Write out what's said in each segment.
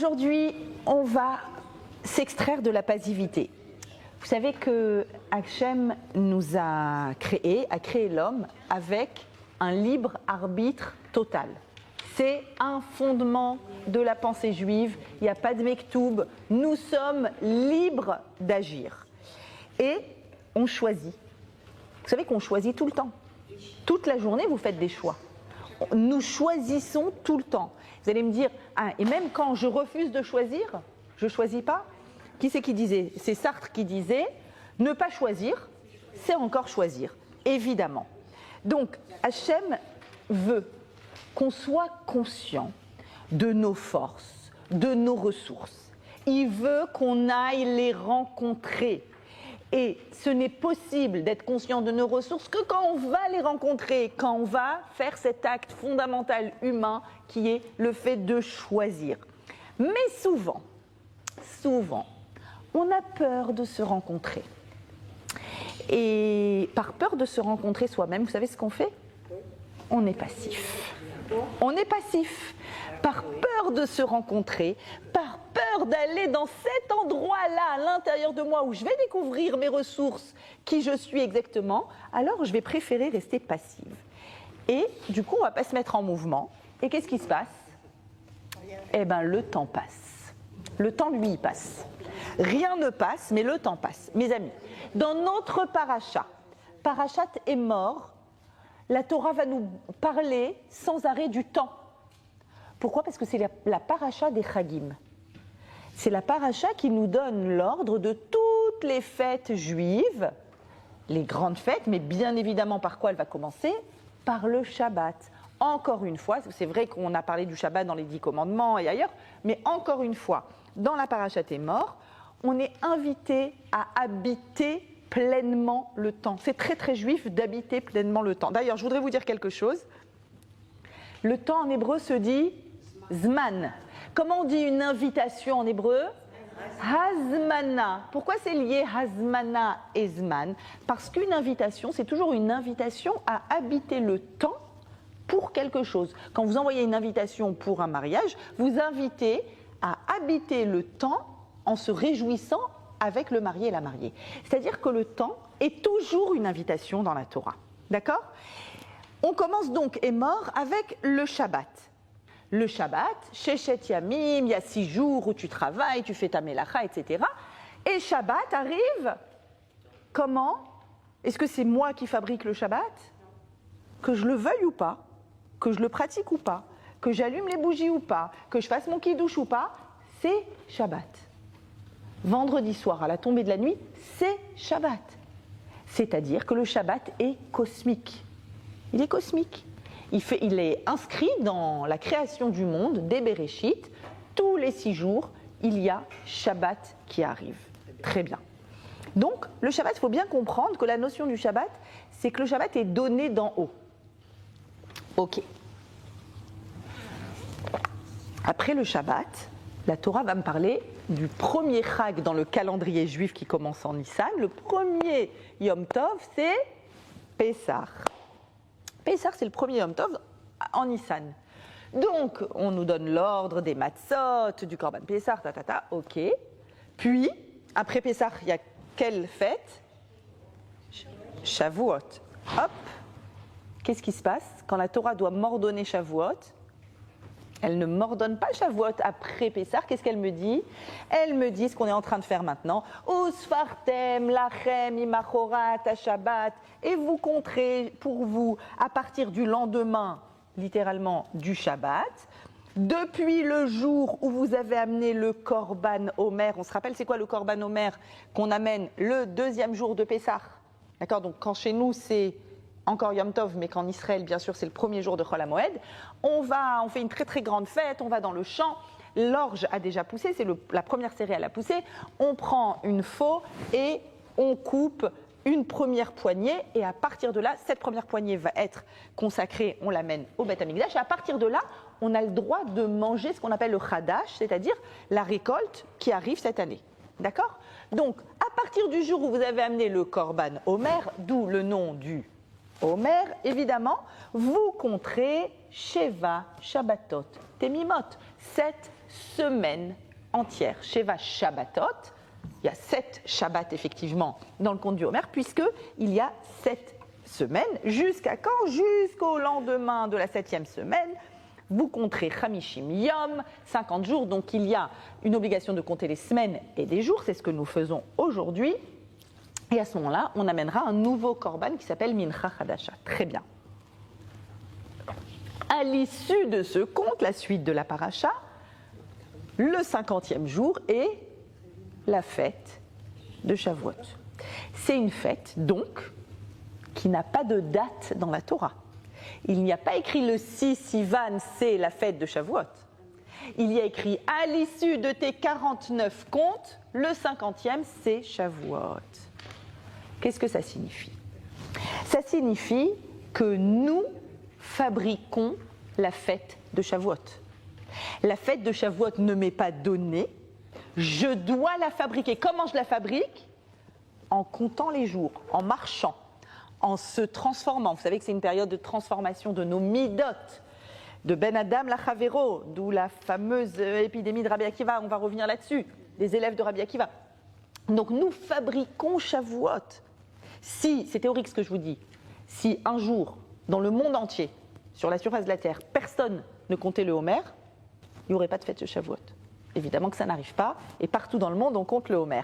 Aujourd'hui, on va s'extraire de la passivité. Vous savez que Hachem nous a créé l'homme avec un libre arbitre total. C'est un fondement de la pensée juive, il n'y a pas de mektoub, nous sommes libres d'agir. Et on choisit. Vous savez qu'on choisit tout le temps. Toute la journée, vous faites des choix. Nous choisissons tout le temps. Vous allez me dire, ah, et même quand je refuse de choisir, je ne choisis pas. Qui c'est qui disait? C'est Sartre qui disait, ne pas choisir, c'est encore choisir, évidemment. Donc, Hachem veut qu'on soit conscient de nos forces, de nos ressources. Il veut qu'on aille les rencontrer. Et ce n'est possible d'être conscient de nos ressources que quand on va les rencontrer, quand on va faire cet acte fondamental humain qui est le fait de choisir. Mais souvent, on a peur de se rencontrer. Et par peur de se rencontrer soi-même, vous savez ce qu'on fait? On est passif. On est passif. Par peur de se rencontrer, par peur d'aller dans cet endroit-là, à l'intérieur de moi, où je vais découvrir mes ressources, qui je suis exactement, alors je vais préférer rester passive. Et du coup, on ne va pas se mettre en mouvement. Et qu'est-ce qui se passe? Eh bien, le temps passe. Le temps, lui, il passe. Rien ne passe, mais le temps passe. Mes amis, dans notre parachat est mort, la Torah va nous parler sans arrêt du temps. Pourquoi? Parce que c'est la paracha des Chagim. C'est la paracha qui nous donne l'ordre de toutes les fêtes juives, les grandes fêtes, mais bien évidemment par quoi elle va commencer? Par le Shabbat. Encore une fois, c'est vrai qu'on a parlé du Shabbat dans les 10 commandements et ailleurs, mais encore une fois, dans la paracha des morts, on est invité à habiter pleinement le temps. C'est très très juif d'habiter pleinement le temps. D'ailleurs, je voudrais vous dire quelque chose. Le temps en hébreu se dit zman. Comment on dit une invitation en hébreu? Hazmana. Pourquoi c'est lié hazmana et zman? Parce qu'une invitation, c'est toujours une invitation à habiter le temps pour quelque chose. Quand vous envoyez une invitation pour un mariage, vous invitez à habiter le temps en se réjouissant avec le marié et la mariée. C'est-à-dire que le temps est toujours une invitation dans la Torah. D'accord? On commence donc et mort avec le Shabbat. Le Shabbat, Sheshet Yamim, il y a 6 jours où tu travailles, tu fais ta melacha, etc. Et Shabbat arrive, comment? Est-ce que c'est moi qui fabrique le Shabbat? Que je le veuille ou pas, que je le pratique ou pas, que j'allume les bougies ou pas, que je fasse mon kidouche ou pas, c'est Shabbat. Vendredi soir, à la tombée de la nuit, c'est Shabbat. C'est-à-dire que le Shabbat est cosmique. Il est cosmique. Il est inscrit dans la création du monde, des Bereshit. Tous les 6 jours, il y a Shabbat qui arrive. Très bien. Donc, le Shabbat, il faut bien comprendre que la notion du Shabbat, c'est que le Shabbat est donné d'en haut. Ok. Après le Shabbat, la Torah va me parler du premier Chag dans le calendrier juif qui commence en Nissan. Le premier Yom Tov, c'est Pessah. Pessah, c'est le premier Yom Tov en Nissan. Donc, on nous donne l'ordre des matzot, du Korban Pessah, ok. Puis, après Pessah, il y a quelle fête? Shavuot. Hop. Qu'est-ce qui se passe quand la Torah doit m'ordonner Shavuot? Elle ne m'ordonne pas Shavuot après Pessah. Qu'est-ce qu'elle me dit? Elle me dit ce qu'on est en train de faire maintenant. Usfartem lachem imachorat Shabbat. Et vous compterez pour vous à partir du lendemain, littéralement du Shabbat, depuis le jour où vous avez amené le Korban Omer. On se rappelle c'est quoi le Korban Omer qu'on amène le 2e jour de Pessah. D'accord? Donc quand chez nous c'est encore Yom Tov, mais qu'en Israël, bien sûr, c'est le premier jour de Chol HaMoed. On fait une très très grande fête, on va dans le champ, l'orge a déjà poussé, c'est la première céréale à pousser. On prend une faux et on coupe une première poignée, et à partir de là, cette première poignée va être consacrée, on l'amène au Beth Amikdash, et à partir de là, on a le droit de manger ce qu'on appelle le Chadash, c'est-à-dire la récolte qui arrive cette année. D'accord? Donc, à partir du jour où vous avez amené le Korban Omer, d'où le nom du Omer, évidemment, vous compterez Sheva Shabbatot Temimot, 7 semaine entière. Sheva Shabbatot, il y a 7 Shabbats effectivement dans le conte du Homer, puisqu'il y a 7 semaines. Jusqu'à quand? Jusqu'au lendemain de la 7e semaine. Vous compterez Chamishim Yom, 50 jours, donc il y a une obligation de compter les semaines et les jours, c'est ce que nous faisons aujourd'hui. Et à ce moment-là, on amènera un nouveau korban qui s'appelle Mincha Hadasha. Très bien. À l'issue de ce compte, la suite de la paracha, le 50e jour est la fête de Shavuot. C'est une fête, donc, qui n'a pas de date dans la Torah. Il n'y a pas écrit le 6 Sivan, c'est la fête de Shavuot. Il y a écrit à l'issue de tes 49 comptes, le 50e, c'est Shavuot. Qu'est-ce que ça signifie? Ça signifie que nous fabriquons la fête de Shavuot. La fête de Shavuot ne m'est pas donnée, je dois la fabriquer. Comment je la fabrique? En comptant les jours, en marchant, en se transformant. Vous savez que c'est une période de transformation de nos midot, de Ben Adam Lachavero, d'où la fameuse épidémie de Rabbi Akiva, on va revenir là-dessus, des élèves de Rabbi Akiva. Donc nous fabriquons Shavuot. Si, c'est théorique ce que je vous dis, si un jour, dans le monde entier, sur la surface de la Terre, personne ne comptait le Homer, il n'y aurait pas de fête de Shavuot. Évidemment que ça n'arrive pas, et partout dans le monde, on compte le Homer.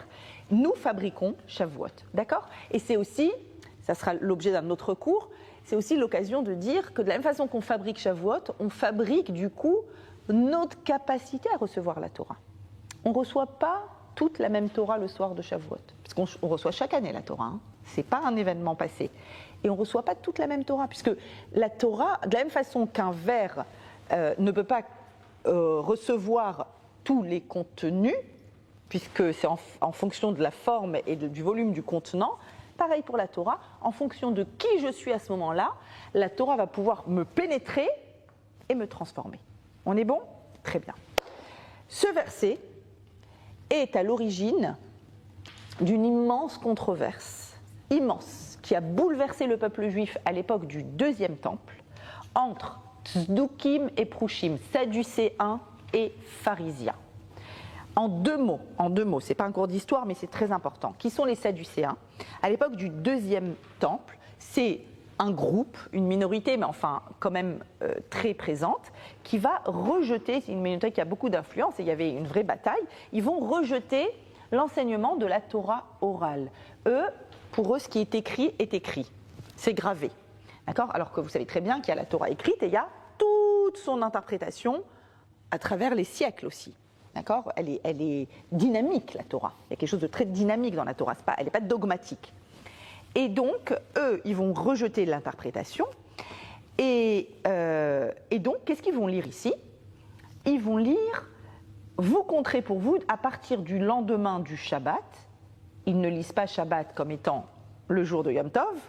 Nous fabriquons Shavuot, d'accord? Et c'est aussi, ça sera l'objet d'un autre cours, c'est aussi l'occasion de dire que de la même façon qu'on fabrique Shavuot, on fabrique du coup notre capacité à recevoir la Torah. On ne reçoit pas toute la même Torah le soir de Shavuot, parce qu'on reçoit chaque année la Torah, hein. Ce n'est pas un événement passé. Et on ne reçoit pas toute la même Torah, puisque la Torah, de la même façon qu'un verre ne peut pas recevoir tous les contenus, puisque c'est en fonction de la forme et du volume du contenant, pareil pour la Torah, en fonction de qui je suis à ce moment-là, la Torah va pouvoir me pénétrer et me transformer. On est bon? Très bien. Ce verset est à l'origine d'une immense controverse, immense, qui a bouleversé le peuple juif à l'époque du deuxième temple, entre Tzdukim et Prushim, Sadducéens et Pharisiens. En deux mots, ce n'est pas un cours d'histoire, mais c'est très important. Qui sont les Sadducéens? À l'époque du deuxième temple, c'est un groupe, une minorité, mais enfin quand même très présente, qui va rejeter, c'est une minorité qui a beaucoup d'influence, et il y avait une vraie bataille, ils vont rejeter l'enseignement de la Torah orale. Pour eux, ce qui est écrit, c'est gravé. D'accord? Alors que vous savez très bien qu'il y a la Torah écrite et il y a toute son interprétation à travers les siècles aussi. D'accord? Elle est dynamique, la Torah. Il y a quelque chose de très dynamique dans la Torah, elle n'est pas dogmatique. Et donc, eux, ils vont rejeter l'interprétation. Et donc, qu'est-ce qu'ils vont lire ici? Ils vont lire « Vous compterez pour vous à partir du lendemain du Shabbat ». Ils ne lisent pas Shabbat comme étant le jour de Yom Tov,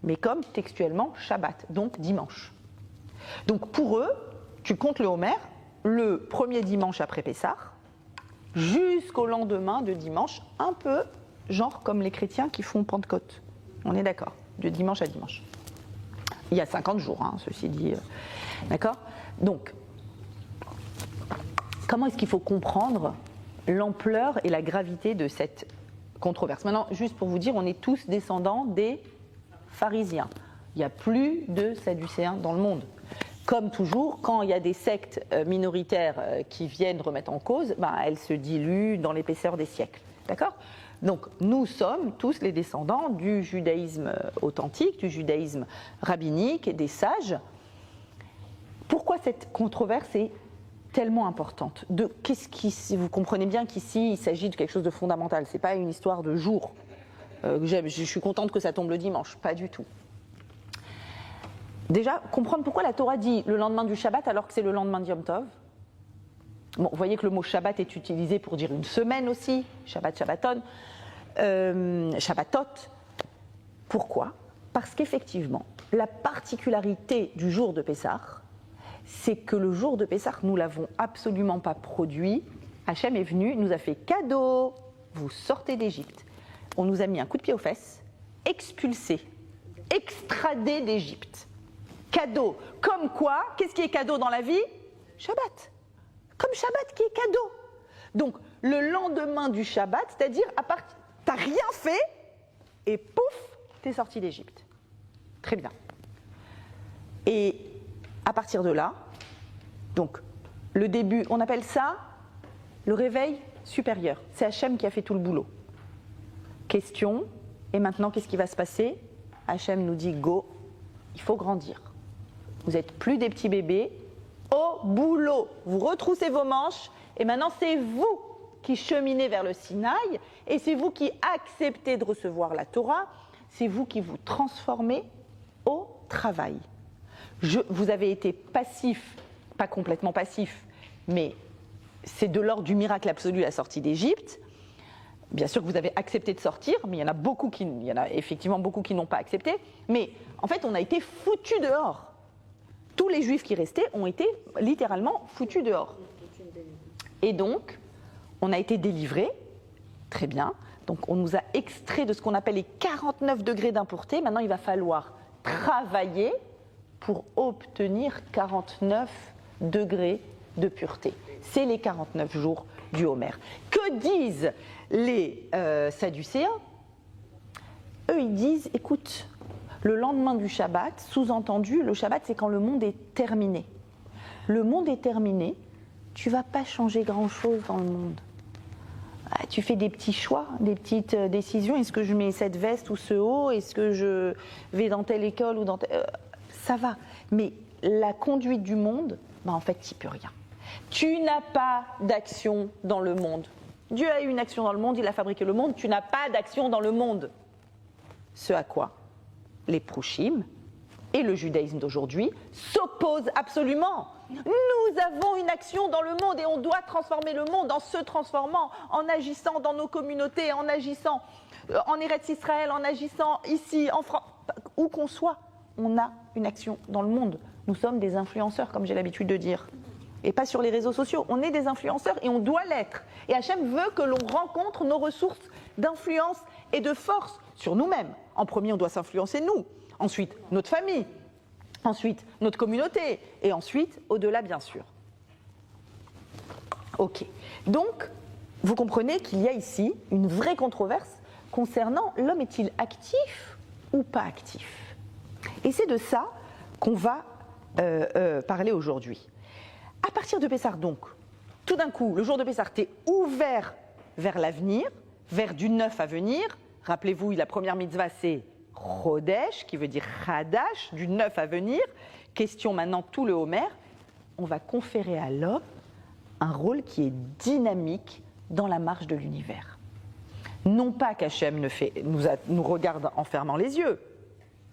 mais comme textuellement Shabbat, donc dimanche. Donc pour eux, tu comptes le Homer, le premier dimanche après Pessah, jusqu'au lendemain de dimanche, un peu genre comme les chrétiens qui font Pentecôte. On est d'accord, de dimanche à dimanche. Il y a 50 jours, hein, ceci dit. D'accord? Donc, comment est-ce qu'il faut comprendre l'ampleur et la gravité de cette controverse? Maintenant, juste pour vous dire, on est tous descendants des pharisiens. Il n'y a plus de sadducéens dans le monde. Comme toujours, quand il y a des sectes minoritaires qui viennent remettre en cause, elles se diluent dans l'épaisseur des siècles. D'accord? Donc, nous sommes tous les descendants du judaïsme authentique, du judaïsme rabbinique et des sages. Pourquoi cette controverse est tellement importante? Vous comprenez bien qu'ici, il s'agit de quelque chose de fondamental. Ce n'est pas une histoire de jour. Je suis contente que ça tombe le dimanche. Pas du tout. Déjà, comprendre pourquoi la Torah dit le lendemain du Shabbat alors que c'est le lendemain de Yom Tov. Bon, vous voyez que le mot Shabbat est utilisé pour dire une semaine aussi. Shabbat, Shabbaton. Shabbatot. Pourquoi? Parce qu'effectivement, la particularité du jour de Pessah, c'est que le jour de Pessah, nous ne l'avons absolument pas produit. Hachem est venu, nous a fait cadeau. Vous sortez d'Égypte. On nous a mis un coup de pied aux fesses, expulsés, extradés d'Égypte. Cadeau. Comme quoi, qu'est-ce qui est cadeau dans la vie? Shabbat. comme Shabbat qui est cadeau. Donc, le lendemain du Shabbat, c'est-à-dire, t'as rien fait, et pouf, t'es sorti d'Égypte. Très bien. Et à partir de là, donc, le début, on appelle ça le réveil supérieur. C'est Hachem qui a fait tout le boulot. Question, et maintenant, qu'est-ce qui va se passer? Hachem nous dit, go, il faut grandir. Vous n'êtes plus des petits bébés, au boulot. Vous retroussez vos manches, et maintenant, c'est vous qui cheminez vers le Sinaï, et c'est vous qui acceptez de recevoir la Torah, c'est vous qui vous transformez au travail. Vous avez été passif, pas complètement passif, mais c'est de l'ordre du miracle absolu la sortie d'Égypte. Bien sûr que vous avez accepté de sortir, mais il y en a effectivement beaucoup qui n'ont pas accepté. Mais en fait, on a été foutus dehors. Tous les Juifs qui restaient ont été littéralement foutus dehors. Et donc, on a été délivrés, très bien. Donc, on nous a extrait de ce qu'on appelle les 49 degrés d'impureté. Maintenant, il va falloir travailler pour obtenir 49 degrés de pureté. C'est les 49 jours du Homer. Que disent les Sadducéens? Eux, ils disent, écoute, le lendemain du Shabbat, sous-entendu, le Shabbat, c'est quand le monde est terminé. Le monde est terminé, tu ne vas pas changer grand-chose dans le monde. Tu fais des petits choix, des petites décisions. Est-ce que je mets cette veste ou ce haut? Est-ce que je vais dans telle école ou dans telle... ça va. Mais la conduite du monde, en fait, tu n'y peux rien. Tu n'as pas d'action dans le monde. Dieu a eu une action dans le monde, il a fabriqué le monde. Tu n'as pas d'action dans le monde. Ce à quoi les Prouchim et le judaïsme d'aujourd'hui s'opposent absolument. Nous avons une action dans le monde et on doit transformer le monde en se transformant, en agissant dans nos communautés, en agissant en Eretz Israël, en agissant ici, en France, où qu'on soit. On a une action dans le monde. Nous sommes des influenceurs, comme j'ai l'habitude de dire. Et pas sur les réseaux sociaux. On est des influenceurs et on doit l'être. Et Hachem veut que l'on rencontre nos ressources d'influence et de force sur nous-mêmes. En premier, on doit s'influencer nous. Ensuite, notre famille. Ensuite, notre communauté. Et ensuite, au-delà, bien sûr. Ok. Donc, vous comprenez qu'il y a ici une vraie controverse concernant l'homme est-il actif ou pas actif. Et c'est de ça qu'on va parler aujourd'hui. À partir de Pessah, donc, tout d'un coup, le jour de Pessah, tu es ouvert vers l'avenir, vers du neuf à venir. Rappelez-vous, la première mitzvah, c'est Chodesh, qui veut dire Hadash, du neuf à venir. Question maintenant, tout le Homer. On va conférer à l'homme un rôle qui est dynamique dans la marche de l'univers. Non pas qu'Hachem nous regarde en fermant les yeux,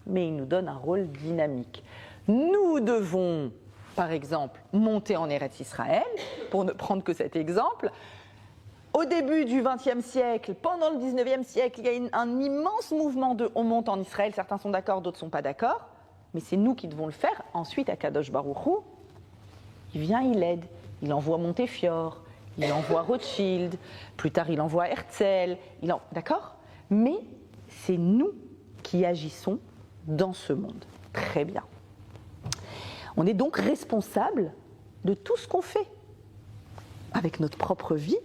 mais il nous donne un rôle dynamique. Nous devons, par exemple, monter en Eretz Israël, pour ne prendre que cet exemple. Au début du XXe siècle, pendant le XIXe siècle, il y a un immense mouvement de on monte en Israël, certains sont d'accord, d'autres ne sont pas d'accord, mais c'est nous qui devons le faire. Ensuite, Akadosh Baruch Hu, il vient, il aide, il envoie Montefiore, il envoie Rothschild, plus tard il envoie Herzl, d'accord? Mais c'est nous qui agissons dans ce monde. Très bien. On est donc responsable de tout ce qu'on fait, avec notre propre vie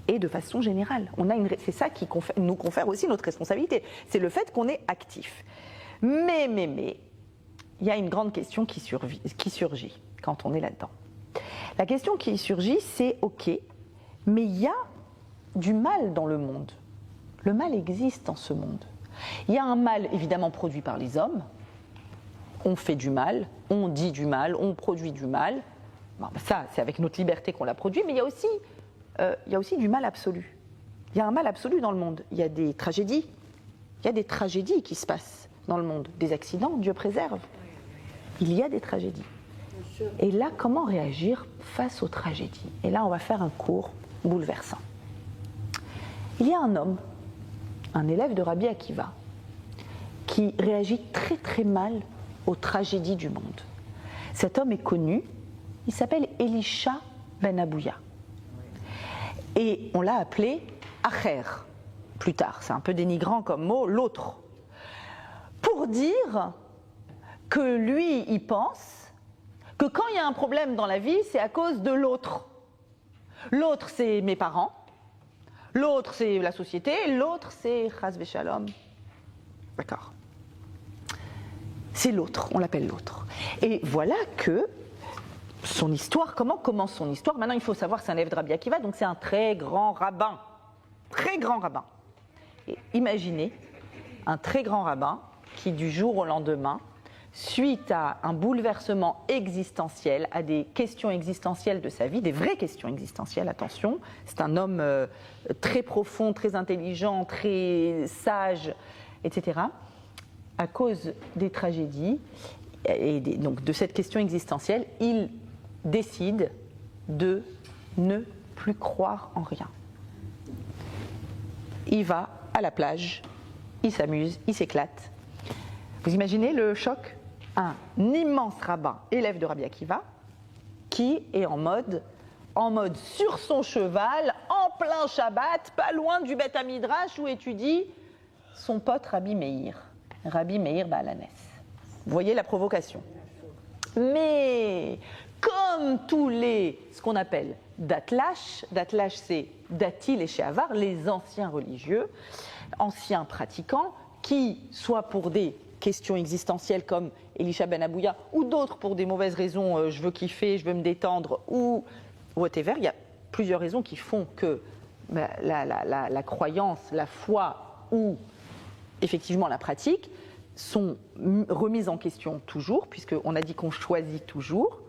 et de façon générale. C'est ça qui nous confère aussi notre responsabilité. C'est le fait qu'on est actif. Mais, il y a une grande question qui surgit quand on est là-dedans. La question qui surgit, c'est ok, mais il y a du mal dans le monde. Le mal existe dans ce monde. Il y a un mal évidemment produit par les hommes. On fait du mal, on dit du mal, on produit du mal. Ça, c'est avec notre liberté qu'on l'a produit, mais il y a aussi du mal absolu. Il y a un mal absolu dans le monde. Il y a des tragédies. Il y a des tragédies qui se passent dans le monde. Des accidents, Dieu préserve. Il y a des tragédies. Et là, comment réagir face aux tragédies? Et là, on va faire un cours bouleversant. Il y a un homme, un élève de Rabbi Akiva, qui réagit très très mal aux tragédies du monde. Cet homme est connu, il s'appelle Elisha ben Abouya. Et on l'a appelé Acher, plus tard, c'est un peu dénigrant comme mot, l'autre. Pour dire que lui, il pense que quand il y a un problème dans la vie, c'est à cause de l'autre. L'autre, c'est mes parents, l'autre, c'est la société, l'autre, c'est Chas v'Shalom. D'accord. C'est l'autre, on l'appelle l'autre. Et voilà que son histoire, comment commence son histoire? Maintenant, il faut savoir que c'est un élève de Rabbi Akiva, donc c'est un très grand rabbin. Très grand rabbin. Et imaginez un très grand rabbin qui, du jour au lendemain, suite à un bouleversement existentiel, à des questions existentielles de sa vie, des vraies questions existentielles, attention, c'est un homme très profond, très intelligent, très sage, etc., à cause des tragédies et donc de cette question existentielle, il décide de ne plus croire en rien. Il va à la plage, il s'amuse, il s'éclate. Vous imaginez le choc? Un immense rabbin, élève de Rabbi Akiva, qui est en mode sur son cheval, en plein Shabbat, pas loin du Beth Amidrash où étudie son pote Rabbi Meir Baal HaNes. Vous voyez la provocation. Mais comme tous ce qu'on appelle Datlash c'est Dati les Sheavar, les anciens religieux, anciens pratiquants, qui, soit pour des questions existentielles comme Elisha Ben Abouya, ou d'autres pour des mauvaises raisons, je veux kiffer, je veux me détendre, ou whatever, il y a plusieurs raisons qui font que la croyance, la foi ou effectivement la pratique sont remises en question toujours, puisqu'on a dit qu'on choisit toujours.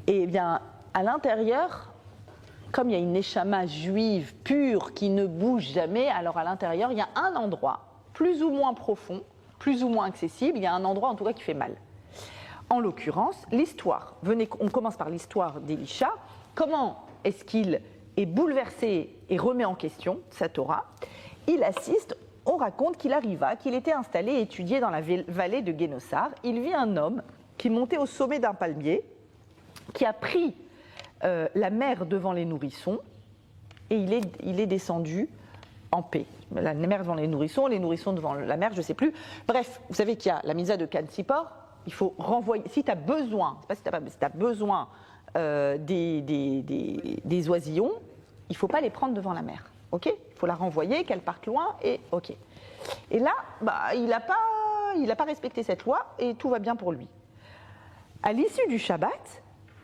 Et bien, à l'intérieur, comme il y a une neshama juive pure qui ne bouge jamais, alors à l'intérieur, il y a un endroit plus ou moins profond, plus ou moins accessible, il y a un endroit en tout cas qui fait mal. En l'occurrence, l'histoire. On commence par l'histoire d'Elisha. Comment est-ce qu'il est bouleversé et remet en question sa Torah? Il assiste, on raconte qu'il était installé et étudié dans la vallée de Guénossar. Il vit un homme qui montait au sommet d'un palmier, qui a pris la mer devant les nourrissons, et il est descendu en paix. La mer devant les nourrissons devant la mer, je ne sais plus. Bref, vous savez qu'il y a la mitzvah de Kansipor, il faut renvoyer, si tu as besoin, c'est pas si tu as besoin des oisillons, il ne faut pas les prendre devant la mer. Ok? Il faut la renvoyer, qu'elle parte loin, et ok. Et là, il n'a pas respecté cette loi, et tout va bien pour lui. À l'issue du Shabbat,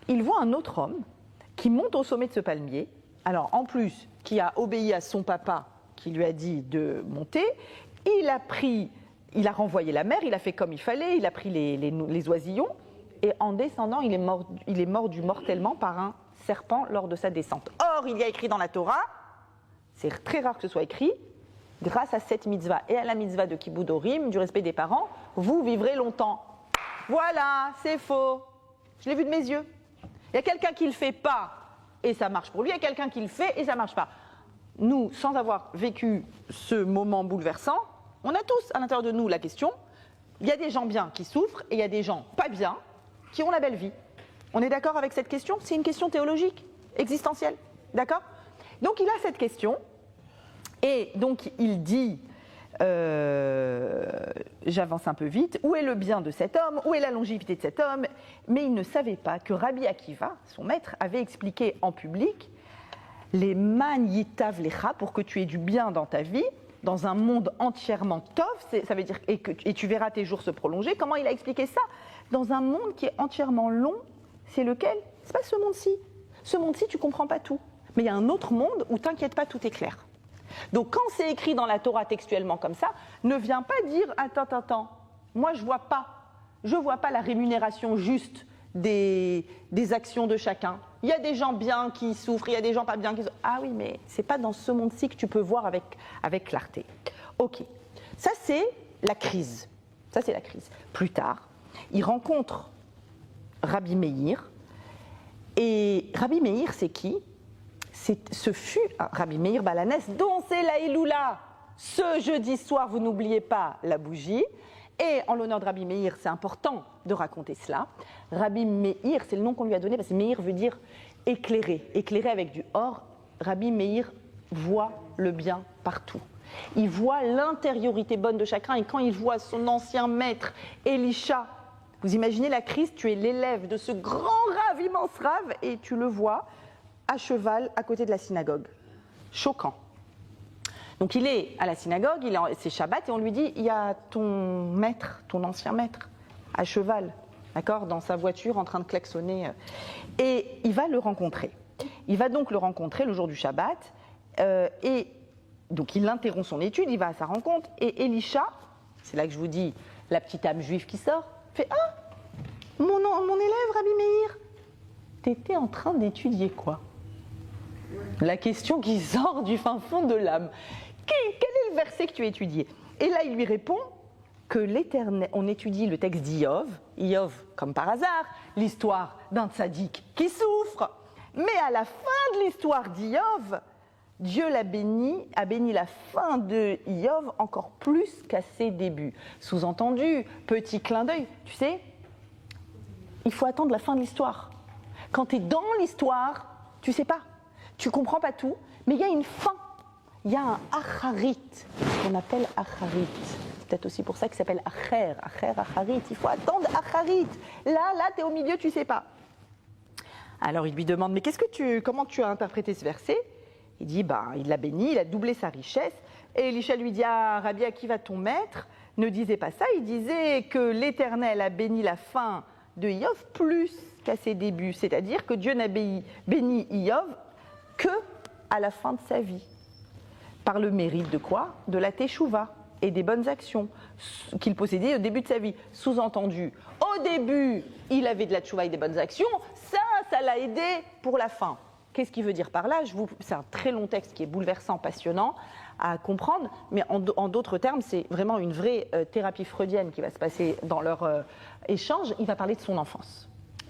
il voit un autre homme qui monte au sommet de ce palmier, alors en plus, qui a obéi à son papa, qui lui a dit de monter, il a renvoyé la mer, il a fait comme il fallait, il a pris les oisillons, et en descendant, il est mordu mortellement par un serpent lors de sa descente. Or, il y a écrit dans la Torah, c'est très rare que ce soit écrit, grâce à cette mitzvah et à la mitzvah de Kibud Orim, du respect des parents, vous vivrez longtemps. Voilà, c'est faux. Je l'ai vu de mes yeux. Il y a quelqu'un qui ne le fait pas, et ça marche pour lui, il y a quelqu'un qui le fait, et ça ne marche pas. Nous, sans avoir vécu ce moment bouleversant, on a tous à l'intérieur de nous la question, il y a des gens bien qui souffrent, et il y a des gens pas bien qui ont la belle vie. On est d'accord avec cette question? C'est une question théologique, existentielle, d'accord? Donc il a cette question, et donc il dit, j'avance un peu vite, où est le bien de cet homme, où est la longévité de cet homme? Mais il ne savait pas que Rabbi Akiva, son maître, avait expliqué en public les man yitav lecha, pour que tu aies du bien dans ta vie, dans un monde entièrement tov, ça veut dire et tu verras tes jours se prolonger. Comment il a expliqué ça? Dans un monde qui est entièrement long, c'est lequel? C'est pas ce monde-ci. Ce monde-ci, tu comprends pas tout. Mais il y a un autre monde où, t'inquiète pas, tout est clair. Donc quand c'est écrit dans la Torah textuellement comme ça, ne viens pas dire « Attends, moi je vois pas la rémunération juste des actions de chacun. Il y a des gens bien qui souffrent, il y a des gens pas bien qui souffrent. Ah oui, mais c'est pas dans ce monde-ci que tu peux voir avec clarté. » Ok, ça c'est la crise. Plus tard, il rencontre Rabbi Meir. Et Rabbi Meir, c'est qui? Ce fut Rabbi Meir Baal HaNes, dont c'est la Iloula. Ce jeudi soir, vous n'oubliez pas la bougie. Et en l'honneur de Rabbi Meir, c'est important de raconter cela. Rabbi Meir, c'est le nom qu'on lui a donné, parce que Meir veut dire éclairé, éclairé avec du or. Rabbi Meir voit le bien partout. Il voit l'intériorité bonne de chacun, et quand il voit son ancien maître, Elisha, Vous imaginez la crise, tu es l'élève de ce grand rave, immense rave, et tu le vois à cheval à côté de la synagogue. Choquant. Donc il est à la synagogue, c'est Shabbat, et on lui dit, il y a ton maître, ton ancien maître, à cheval, d'accord, dans sa voiture en train de klaxonner. Et il va le rencontrer. Il va donc le rencontrer le jour du Shabbat, et donc il interrompt son étude, il va à sa rencontre, et Elisha, c'est là que je vous dis, la petite âme juive qui sort, fait « Ah, mon élève, Rabbi Meir, t'étais en train d'étudier quoi ?» La question qui sort du fin fond de l'âme. Quel est le verset que tu as étudié? Et là, il lui répond que l'Éternel, on étudie le texte d'Iov, Iov, comme par hasard, l'histoire d'un tzaddik qui souffre. Mais à la fin de l'histoire d'Iov, Dieu a béni la fin de Iov encore plus qu'à ses débuts. Sous-entendu, petit clin d'œil, tu sais, il faut attendre la fin de l'histoire. Quand tu es dans l'histoire, tu sais pas, tu comprends pas tout, mais il y a une fin, il y a un acharit, qu'on appelle acharit. C'est peut-être aussi pour ça qu'il s'appelle acher, acharit, il faut attendre acharit. Là, tu es au milieu, tu sais pas. Alors il lui demande, mais comment tu as interprété ce verset? Il dit, il l'a béni, il a doublé sa richesse. Et Elisha lui dit, ah, Rabbi Akiva, ton maître, ne disait pas ça, il disait que l'Éternel a béni la fin de Iov plus qu'à ses débuts. C'est-à-dire que Dieu n'a béni Iov que à la fin de sa vie. Par le mérite de quoi? De la teshuva et des bonnes actions qu'il possédait au début de sa vie. Sous-entendu, au début, il avait de la teshuva et des bonnes actions, ça l'a aidé pour la fin. Qu'est-ce qu'il veut dire par là? C'est un très long texte qui est bouleversant, passionnant à comprendre, mais en d'autres termes, c'est vraiment une vraie thérapie freudienne qui va se passer dans leur échange. Il va parler de son enfance.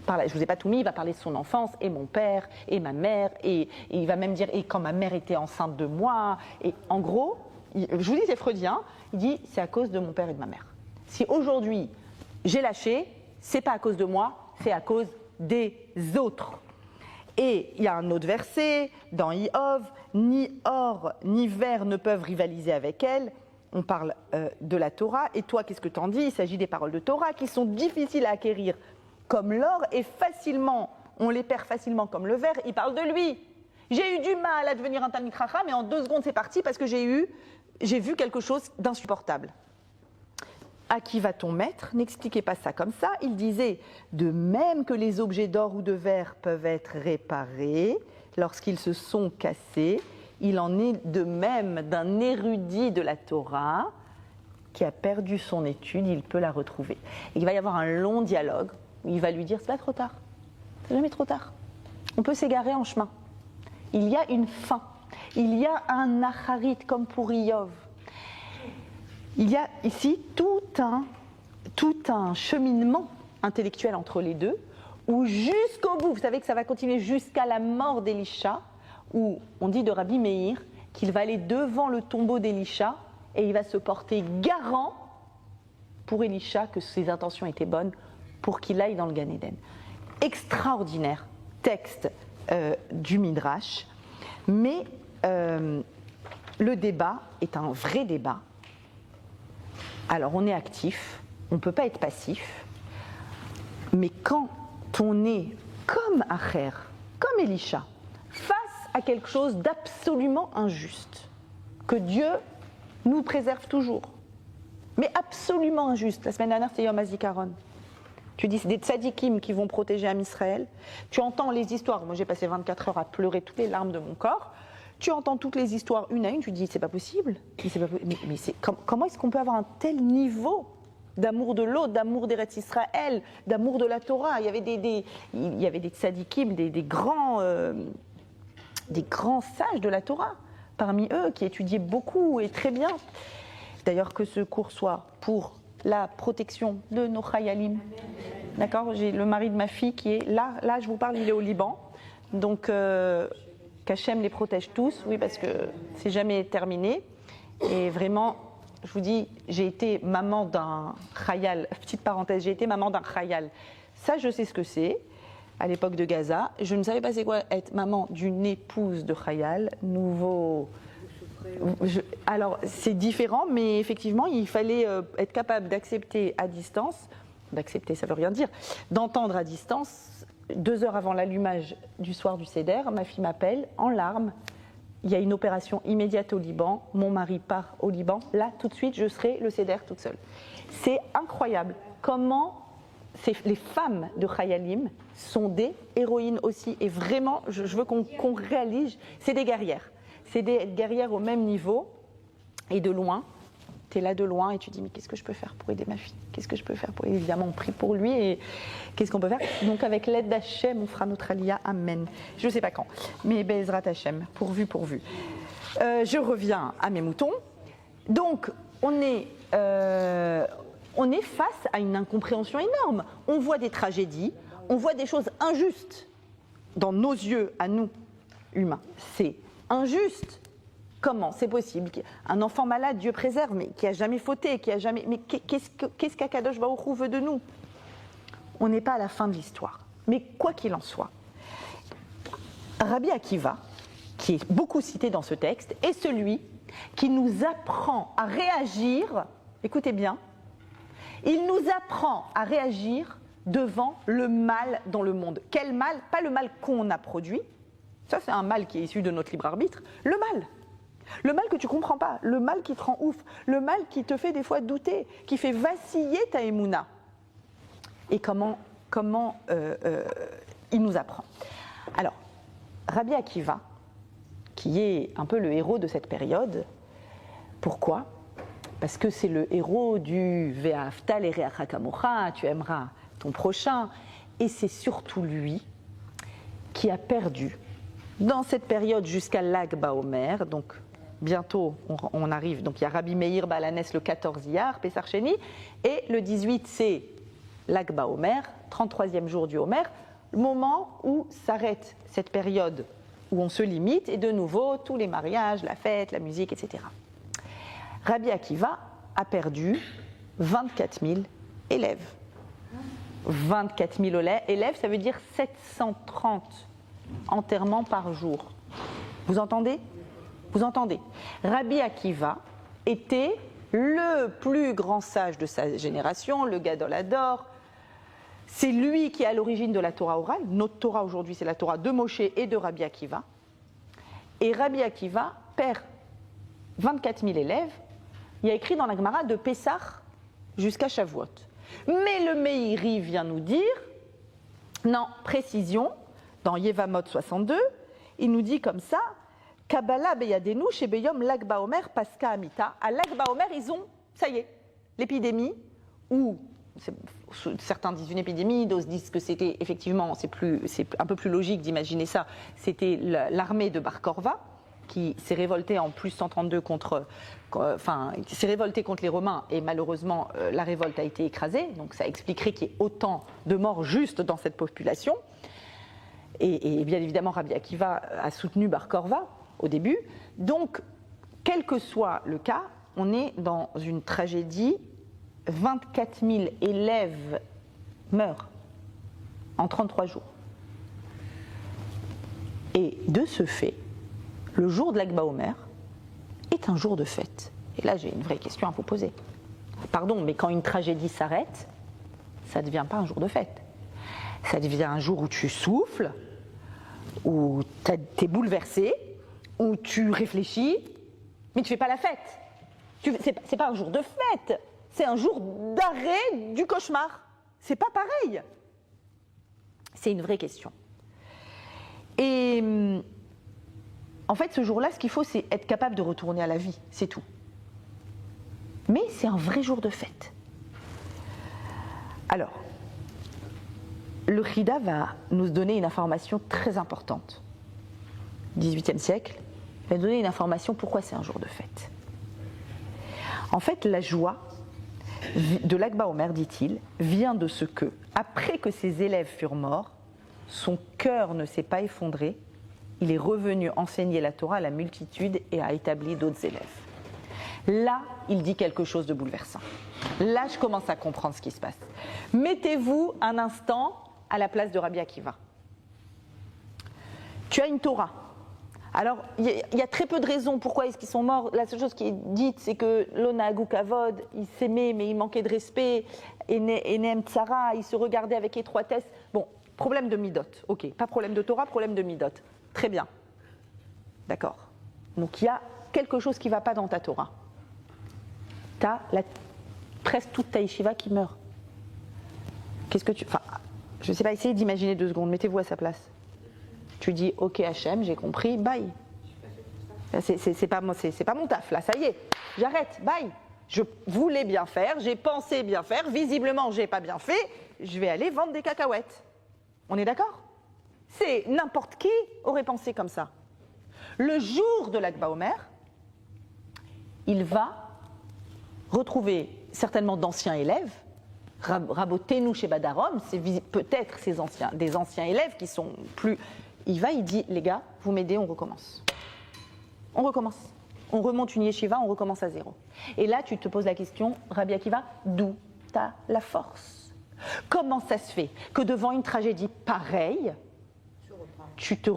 Je ne vous ai pas tout mis, il va parler de son enfance, et mon père, et ma mère, et il va même dire, et quand ma mère était enceinte de moi, et en gros, je vous dis, c'est freudien, il dit, c'est à cause de mon père et de ma mère. Si aujourd'hui, j'ai lâché, c'est pas à cause de moi, c'est à cause des autres. Et il y a un autre verset dans Iov, ni or ni verre ne peuvent rivaliser avec elle. On parle de la Torah. Et toi, qu'est-ce que t'en dis? Il s'agit des paroles de Torah qui sont difficiles à acquérir comme l'or et on les perd facilement comme le verre. Il parle de lui. J'ai eu du mal à devenir un Talmid Chacham, mais en 2 secondes c'est parti parce que j'ai vu quelque chose d'insupportable. À qui va ton maître? N'expliquez pas ça comme ça. Il disait, de même que les objets d'or ou de verre peuvent être réparés lorsqu'ils se sont cassés, il en est de même d'un érudit de la Torah qui a perdu son étude, il peut la retrouver. Et il va y avoir un long dialogue où il va lui dire, c'est pas trop tard, c'est jamais trop tard. On peut s'égarer en chemin. Il y a une fin, il y a un acharit comme pour Iov. Il y a ici tout un cheminement intellectuel entre les deux, où jusqu'au bout, vous savez que ça va continuer jusqu'à la mort d'Elisha, où on dit de Rabbi Meir qu'il va aller devant le tombeau d'Elisha et il va se porter garant pour Elisha que ses intentions étaient bonnes pour qu'il aille dans le Gan Eden. Extraordinaire texte du Midrash, mais le débat est un vrai débat. Alors on est actif, on ne peut pas être passif, mais quand on est comme Acher, comme Elisha, face à quelque chose d'absolument injuste, que Dieu nous préserve toujours, mais absolument injuste. La semaine dernière, c'était Yom HaZikaron. Tu dis, c'est des tzadikim qui vont protéger Am Israël. Tu entends les histoires. Moi, j'ai passé 24 heures à pleurer toutes les larmes de mon corps. Tu entends toutes les histoires une à une. Tu te dis, c'est pas possible. Comment est-ce qu'on peut avoir un tel niveau d'amour de l'autre, d'amour d'Eretz Israël, d'amour de la Torah? Il y avait des tzadikim, des grands sages de la Torah, parmi eux, qui étudiaient beaucoup et très bien. D'ailleurs, que ce cours soit pour la protection de nos chayalim. D'accord? J'ai le mari de ma fille qui est là, je vous parle, il est au Liban. Donc, qu'Hachem les protège tous, oui, parce que c'est jamais terminé. Et vraiment, je vous dis, j'ai été maman d'un chayal, petite parenthèse, j'ai été maman d'un chayal. Ça, je sais ce que c'est, à l'époque de Gaza. Je ne savais pas c'est quoi être maman d'une épouse de chayal, alors, c'est différent, mais effectivement, il fallait être capable d'accepter à distance d'accepter, ça ne veut rien dire, d'entendre à distance, 2 heures avant l'allumage du soir du Seder, ma fille m'appelle en larmes. Il y a une opération immédiate au Liban, mon mari part au Liban, là tout de suite je serai le Seder toute seule. C'est incroyable comment les femmes de Chayalim sont des héroïnes aussi, et vraiment je veux qu'on réalise, c'est des guerrières au même niveau, et de loin, tu es là de loin et tu dis mais qu'est-ce que je peux faire pour aider ma fille, qu'est-ce que je peux faire pour aider, évidemment on prie pour lui, et qu'est-ce qu'on peut faire, donc avec l'aide d'Hachem on fera notre aliyah, amen, je ne sais pas quand, mais Bezrat Hachem, pourvu. Je reviens à mes moutons, donc on est face à une incompréhension énorme, on voit des tragédies, on voit des choses injustes dans nos yeux, à nous, humains, c'est injuste. Comment c'est possible qu'un enfant malade, Dieu préserve, mais qui a jamais fauté, mais qu'est-ce qu'Akadosh Baruch Hu veut de nous? On n'est pas à la fin de l'histoire. Mais quoi qu'il en soit, Rabbi Akiva, qui est beaucoup cité dans ce texte, est celui qui nous apprend à réagir, écoutez bien, il nous apprend à réagir devant le mal dans le monde. Quel mal? Pas le mal qu'on a produit, ça c'est un mal qui est issu de notre libre arbitre, le mal que tu ne comprends pas, le mal qui te rend ouf, le mal qui te fait des fois douter, qui fait vaciller ta émouna. Et comment il nous apprend. Alors, Rabbi Akiva, qui est un peu le héros de cette période, pourquoi? Parce que c'est le héros du Ve'ahavta l'ereacha kamocha, tu aimeras ton prochain, et c'est surtout lui qui a perdu, dans cette période jusqu'à Lag Baomer, donc bientôt on arrive, donc il y a Rabbi Meir Balanes le 14 Iyar, Pessar Sheni, et le 18 c'est Lag Baomer, 33e jour du Homer, le moment où s'arrête cette période où on se limite, et de nouveau tous les mariages, la fête, la musique, etc. Rabbi Akiva a perdu 24 000 élèves. 24 000 élèves, ça veut dire 730 enterrements par jour. Vous entendez? Vous entendez? Rabbi Akiva était le plus grand sage de sa génération, le Gadol Hador. C'est lui qui est à l'origine de la Torah orale. Notre Torah aujourd'hui, c'est la Torah de Moshe et de Rabbi Akiva. Et Rabbi Akiva perd 24 000 élèves. Il y a écrit dans la Gemara de Pessah jusqu'à Shavuot. Mais le Meiri vient nous dire, non, précision, dans Yevamot 62, il nous dit comme ça, Kabbalah beyadenu shebeyom Lag Baomer paska amita. À Lag Baomer, ils ont, ça y est, l'épidémie, ou certains disent une épidémie, d'autres disent que c'était effectivement, c'est un peu plus logique d'imaginer ça, c'était l'armée de Bar Korva, qui s'est révoltée en plus 132 s'est révoltée contre les Romains, et malheureusement la révolte a été écrasée, donc ça expliquerait qu'il y ait autant de morts juste dans cette population. Et bien évidemment, Rabbi Akiva a soutenu Bar Korva au début. Donc, quel que soit le cas, on est dans une tragédie. 24 000 élèves meurent en 33 jours. Et de ce fait, le jour de Lag Baomer est un jour de fête. Et là, j'ai une vraie question à vous poser. Pardon, mais quand une tragédie s'arrête, ça ne devient pas un jour de fête. Ça devient un jour où tu souffles, où tu es bouleversé, où tu réfléchis, mais tu ne fais pas la fête. C'est pas un jour de fête, c'est un jour d'arrêt du cauchemar. C'est pas pareil. C'est une vraie question. Et en fait, ce jour-là, ce qu'il faut, c'est être capable de retourner à la vie, c'est tout. Mais c'est un vrai jour de fête. Alors, le Chida va nous donner une information très importante. 18e siècle, il va nous donner une information pourquoi c'est un jour de fête. En fait, la joie de Lag Baomer, dit-il, vient de ce que, après que ses élèves furent morts, son cœur ne s'est pas effondré, il est revenu enseigner la Torah à la multitude et a établi d'autres élèves. Là, il dit quelque chose de bouleversant. Là, je commence à comprendre ce qui se passe. Mettez-vous un instant à la place de Rabbi Akiva. Tu as une Torah. Alors, il y a très peu de raisons pourquoi est-ce qu'ils sont morts. La seule chose qui est dite, c'est que l'Onagou Kavod, il s'aimait, mais il manquait de respect. Et Nem Tsara, il se regardait avec étroitesse. Bon, problème de Midot, ok. Pas problème de Torah, problème de Midot. Très bien. D'accord. Donc, il y a quelque chose qui ne va pas dans ta Torah. Tu as presque toute ta yeshiva qui meurt. Qu'est-ce que tu... Enfin, je ne sais pas, essayez d'imaginer 2 secondes, mettez-vous à sa place. Tu dis, ok Hachem, j'ai compris, bye. C'est pas mon taf là, ça y est, j'arrête, bye. Je voulais bien faire, j'ai pensé bien faire, visiblement j'ai pas bien fait, je vais aller vendre des cacahuètes. On est d'accord? C'est n'importe qui aurait pensé comme ça. Le jour de l'Akba Omer, il va retrouver certainement d'anciens élèves. Rabotenu chez Badarom, c'est peut-être des anciens élèves qui sont plus... Il dit, les gars, vous m'aidez, on recommence. On recommence. On remonte une yeshiva, on recommence à zéro. Et là, tu te poses la question, Rabbi Akiva, d'où t'as la force? Comment ça se fait que devant une tragédie pareille, tu te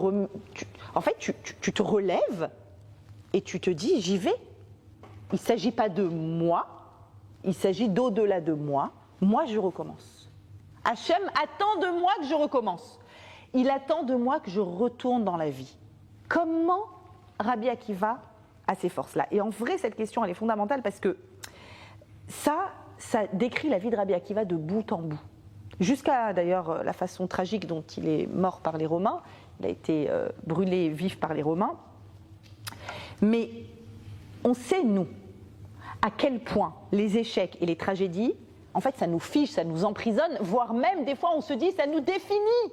relèves et tu te dis, j'y vais. Il ne s'agit pas de moi, il s'agit d'au-delà de moi. Moi, je recommence. Hachem attend de moi que je recommence. Il attend de moi que je retourne dans la vie. Comment Rabbi Akiva a ces forces-là? Et en vrai, cette question, elle est fondamentale parce que ça décrit la vie de Rabbi Akiva de bout en bout. Jusqu'à d'ailleurs la façon tragique dont il est mort par les Romains. Il a été brûlé vif par les Romains. Mais on sait, nous, à quel point les échecs et les tragédies, en fait, ça nous fiche, ça nous emprisonne, voire même, des fois, on se dit, ça nous définit.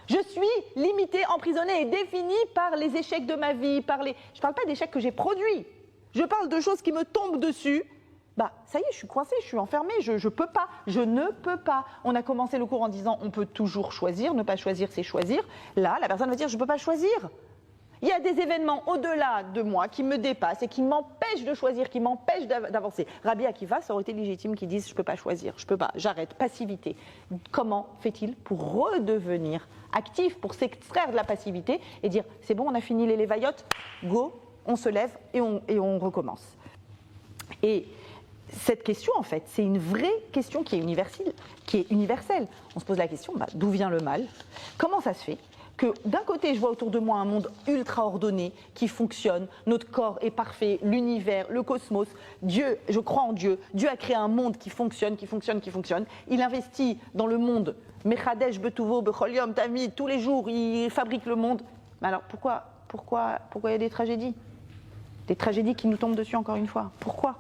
Je suis limitée, emprisonnée et définie par les échecs de ma vie, Je ne parle pas d'échecs que j'ai produits. Je parle de choses qui me tombent dessus. Ça y est, je suis coincée, je suis enfermée, je ne peux pas. On a commencé le cours en disant, on peut toujours choisir, ne pas choisir, c'est choisir. Là, la personne va dire, je ne peux pas choisir. Il y a des événements au-delà de moi qui me dépassent et qui m'empêchent de choisir, qui m'empêchent d'avancer. Rabbi Akiva, ça aurait été légitime qu'ils disent « je ne peux pas choisir, je ne peux pas, j'arrête, passivité ». Comment fait-il pour redevenir actif, pour s'extraire de la passivité et dire « c'est bon, on a fini les lévaillotes, go, on se lève et on recommence ». Et cette question, en fait, c'est une vraie question qui est universelle. On se pose la question, d'où vient le mal? Comment ça se fait que d'un côté, je vois autour de moi un monde ultra ordonné qui fonctionne, notre corps est parfait, l'univers, le cosmos, Dieu, je crois en Dieu, Dieu a créé un monde qui fonctionne, il investit dans le monde, Mechadesh, Betuvo, Bechol Yom, Tamid, tous les jours, il fabrique le monde. Mais alors pourquoi il y a des tragédies? Des tragédies qui nous tombent dessus encore une fois. Pourquoi?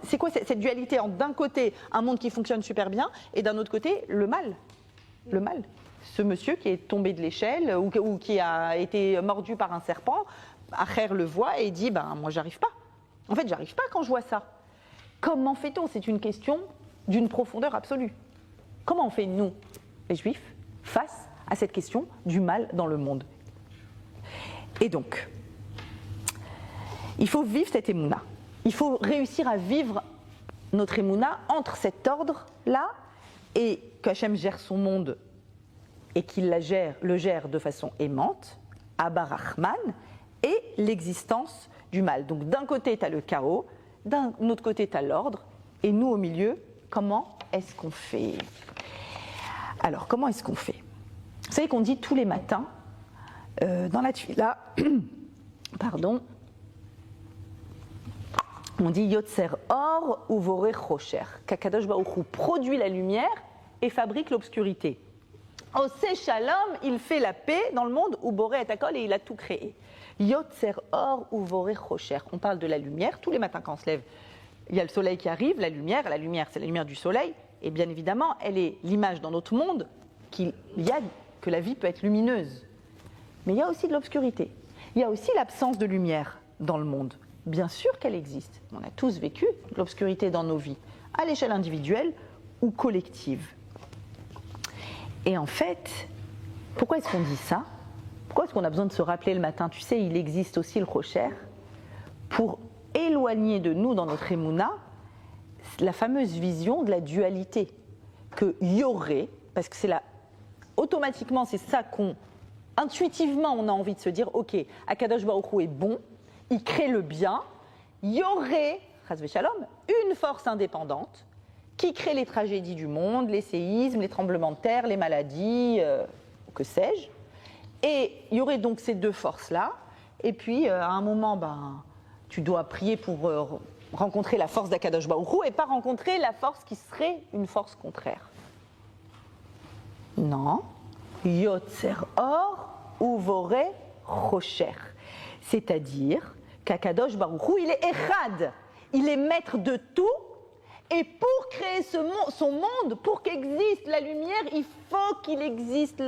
C'est quoi cette dualité entre d'un côté un monde qui fonctionne super bien et d'un autre côté le mal? Le mal. Ce monsieur qui est tombé de l'échelle ou qui a été mordu par un serpent, Acher le voit et dit moi j'arrive pas. En fait, j'arrive pas quand je vois ça. Comment fait-on? C'est une question d'une profondeur absolue. Comment on fait, nous, les Juifs, face à cette question du mal dans le monde? Et donc, il faut vivre cette émouna. Il faut réussir à vivre notre émouna entre cet ordre-là et qu'Hachem gère son monde et qu'il le gère de façon aimante, Abba Rahman, et l'existence du mal. Donc d'un côté, tu as le chaos, d'un autre côté, tu as l'ordre, et nous au milieu, comment est-ce qu'on fait? Alors, comment est-ce qu'on fait? Vous savez qu'on dit tous les matins, dans la tefila, pardon, on dit Yotzer Or Uvore Chocher, qu'Akadosh Baruch Hu produit la lumière et fabrique l'obscurité. Ose Shalom, il fait la paix dans le monde, Ubore et Akol, et il a tout créé. Yotzer Or Uvore Chocher. On parle de la lumière, tous les matins quand on se lève, il y a le soleil qui arrive, la lumière c'est la lumière du soleil, et bien évidemment, elle est l'image dans notre monde que la vie peut être lumineuse. Mais il y a aussi de l'obscurité. Il y a aussi l'absence de lumière dans le monde. Bien sûr qu'elle existe. On a tous vécu l'obscurité dans nos vies, à l'échelle individuelle ou collective. Et en fait, pourquoi est-ce qu'on dit ça? Pourquoi est-ce qu'on a besoin de se rappeler le matin? Tu sais, il existe aussi le Rocher pour éloigner de nous, dans notre émouna, la fameuse vision de la dualité. Qu'il y aurait, parce que automatiquement, c'est ça qu'on intuitivement, on a envie de se dire, ok, Akadosh Baruch Hu est bon, il crée le bien, il y aurait, chas v'shalom, une force indépendante qui crée les tragédies du monde, les séismes, les tremblements de terre, les maladies, que sais-je. Et il y aurait donc ces deux forces-là. Et puis, à un moment, tu dois prier pour rencontrer la force d'Akadosh Baruch Hu et pas rencontrer la force qui serait une force contraire. Non. Yotzer or uvore rocher. C'est-à-dire qu'Akadosh Baruch Hu, il est Echad. Il est maître de tout. Et pour créer son monde, pour qu'existe la lumière, il faut qu'il existe